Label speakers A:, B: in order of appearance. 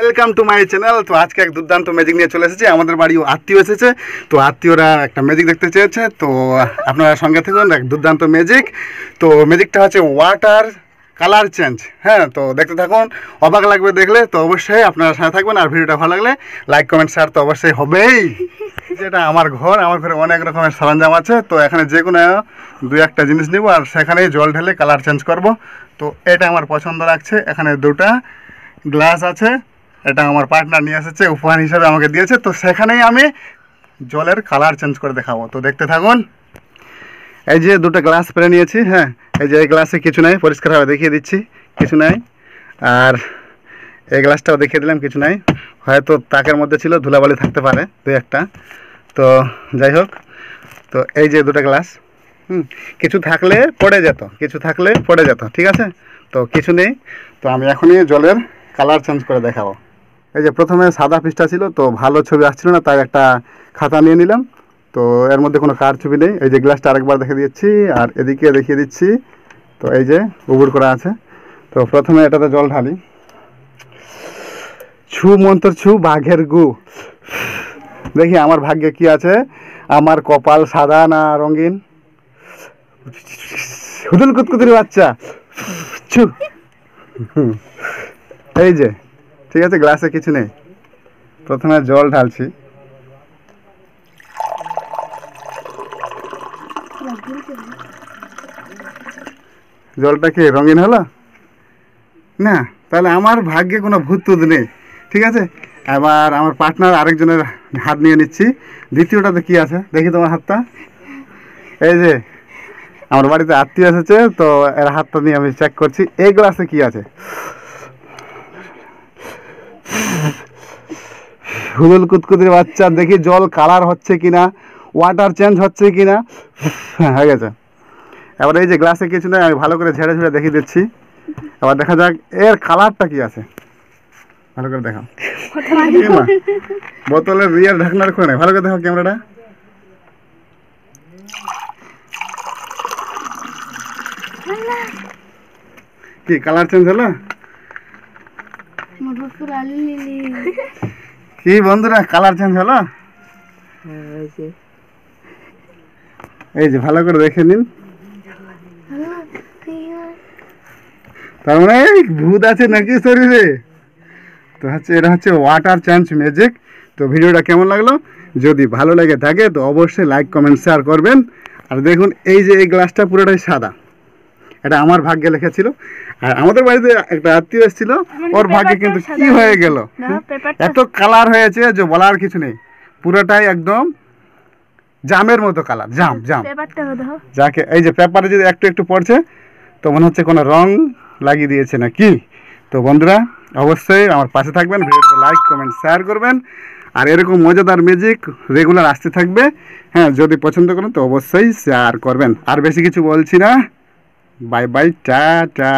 A: Welcome to my channel. তো আজকে এক দুর্দান্ত ম্যাজিক নিয়ে চলে এসেছে। আমাদের বাড়ি আত্মীয় এসেছে, তো আত্মীয়রা একটা ম্যাজিক দেখতে চেয়েছে, তো আপনারা সঙ্গে থাকুন। এক দুর্দান্ত ম্যাজিক। তো ম্যাজিকটা হচ্ছে ওয়াটার কালার চেঞ্জ। হ্যাঁ, তো দেখতে থাকুন, অবাক লাগবে দেখলে। তো অবশ্যই আপনারা সাথে থাকবেন, আর ভিডিওটা ভালো লাগলে লাইক কমেন্ট শেয়ার তো অবশ্যই হবেই। যেটা আমার ঘরে অনেক রকমের সরঞ্জাম আছে, তো এখানে যে কোনো দু একটা জিনিস নিব আর সেখানেই জল ঢেলে কালার চেঞ্জ করব। তো এটা আমার পছন্দ লাগছে। এখানে দুটা গ্লাস আছে, এটা আমার পার্টনার নিয়ে এসেছে, উপহার হিসাবে আমাকে দিয়েছে। তো সেখানেই আমি জলের কালার চেঞ্জ করে দেখাবো, তো দেখতে থাকুন। এই যে দুটো গ্লাস পেরে নিয়েছি। হ্যাঁ, এই যে এই গ্লাসে কিছু নাই, পরিষ্কারভাবে দেখিয়ে দিচ্ছি, কিছু নাই। আর এই গ্লাসটাও দেখিয়ে দিলাম, কিছু নাই। হয়তো তাকের মধ্যে ছিল, ধুলাবালি থাকতে পারে দু একটা। তো যাই হোক, তো এই যে দুটো গ্লাস, কিছু থাকলে পড়ে যেত, ঠিক আছে। তো কিছু নেই, তো আমি এখনই জলের কালার চেঞ্জ করে দেখাবো। এই যে প্রথমে সাদা পৃষ্ঠা ছিল, তো ভালো ছবি আসছিল না, তাই একটা খাতা নিয়ে নিলাম। তো এর মধ্যে কোনো কার ছবি নেই। এই যে গ্লাসটা আরেকবার দেখে দিচ্ছি, আর এদিকে দেখিয়ে দিচ্ছি। তো এই যে উবুর করা আছে। তো প্রথমে এটাতে জল ঢালি। ছু মন্তর ছু বাঘের গু। দেখি আমার ভাগ্যে কি আছে, আমার কপাল সাদা না রঙিন। হুদুল কুতকুতির বাচ্চা। ছু। এই যে ঠিক আছে, গ্লাসে কিছু নেই। প্রথমে জল ঢালছি। জলটা কি রঙিন হলো না? তাহলে আমার ভাগ্যে কোনো ভূত টুত নেই, ঠিক আছে। এবার আমার পার্টনার আরেকজনের হাত নিয়ে নিচ্ছি। দ্বিতীয়টাতে কি আছে দেখি তোমার হাতটা। এই যে আমার বাড়িতে আত্মীয় এসেছে, তো এর হাতটা নিয়ে আমি চেক করছি এই গ্লাসে কি আছে। হুদুল কুতকুতির বাচ্চা, দেখি জল কালার হচ্ছে কিনা, ওয়াটার চেঞ্জ হচ্ছে কিনা। হয়ে গেছে। এবার এই যে গ্লাসে কিছু নেই, আমি ভালো করে ঝেড়ে ঝেড়ে দেখিয়ে দিচ্ছি। এবার দেখা যাক এর কালারটা কি আছে। ভালো করে দেখাও। বোতলের রিয়ার ঢাকনার খুলে নেই, ভালো করে দেখাও ক্যামেরাটা। কি কালার চেঞ্জ হলো? কি বন্ধুরা, কালার চেঞ্জ হলো? এই যে ভালো করে দেখে নিন। তার মানে ভূত আছে নাকি শরীরে? তো হচ্ছে এটা হচ্ছে ওয়াটার চেঞ্জ ম্যাজিক। তো ভিডিওটা কেমন লাগলো? যদি ভালো লেগে থাকে তো অবশ্যই লাইক কমেন্ট শেয়ার করবেন। আর দেখুন এই যে এই গ্লাসটা পুরোটাই সাদা, এটা আমার ভাগ্যে লেখা ছিল। আর আমাদের বাড়িতে একটা আত্মীয় এসেছিল, ওর ভাগ্যে কিন্তু কি হয়ে গেল, এত কালার হয়েছে যে বলার কিছু নেই। পুরোটাই একদম জামের মতো কালার, জাম। যাকে এই যে পেপারে যদি একটু একটু পড়ছে, তো মনে হচ্ছে কোনো রং লাগিয়ে দিয়েছে না কি। তো বন্ধুরা অবশ্যই আমার পাশে থাকবেন, ভিডিওতে লাইক কমেন্ট শেয়ার করবেন। আর এরকম মজাদার ম্যাজিক রেগুলার আসতে থাকবে। হ্যাঁ, যদি পছন্দ করেন তো অবশ্যই শেয়ার করবেন। আর বেশি কিছু বলছি না, বাই বাই, টাটা।